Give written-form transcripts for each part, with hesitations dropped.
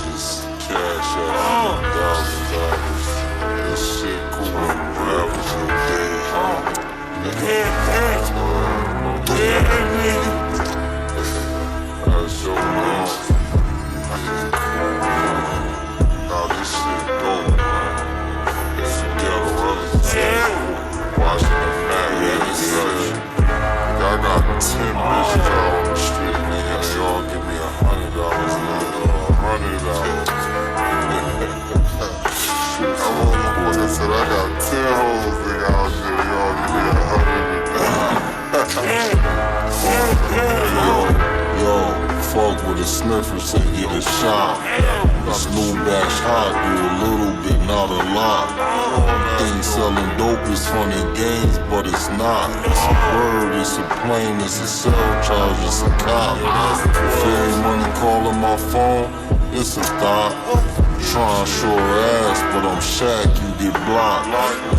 just cash out $1,000. This shit cool rappers and days. That's your mom. Now this shit dope, man. It's ghetto relative. Watching the fat headed such. I got 10 bitches out on the street, nigga. They all give me $100, $100. I'm on the fucking said I got 10 hoes, nigga, out there. They all give me $100. Yo, fuck with a sniffer, say get a shot. This new batch hot, do a little bit, not a lot. Think selling dope is funny games, but it's not. It's a word, it's a plane, it's a cell charge, it's a cop. If there ain't money calling my phone, it's a thought. Trying to show her ass, but I'm Shaq, you get blocked.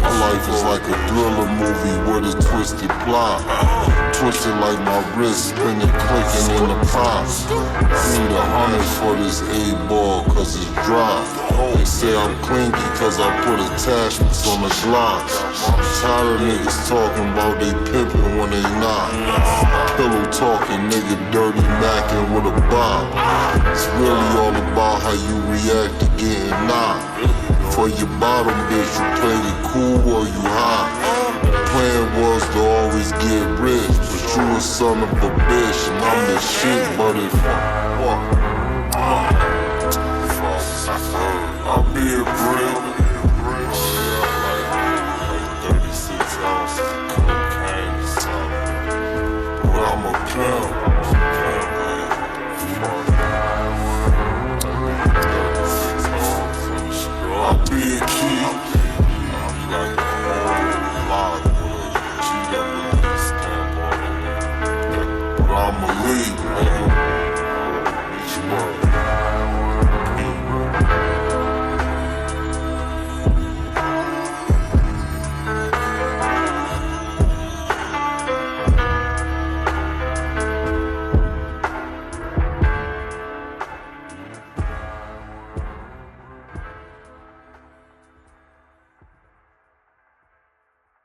My life is like a thriller movie with a twisted plot. Twisted like my wrist, spinning, clicking in the pot. Need 100 for this 8-ball, cause it's dry. They say I'm clinky cause I put attachments on the Glock. I'm tired of niggas talking about they pimpin' when they not. Pillow talking, nigga dirty mackin' with a bop. It's really all about how you react to getting knocked. For your bottom bitch, you play it cool or you hot. The plan was to always get rich, but you a son of a bitch and I'm the shit, but if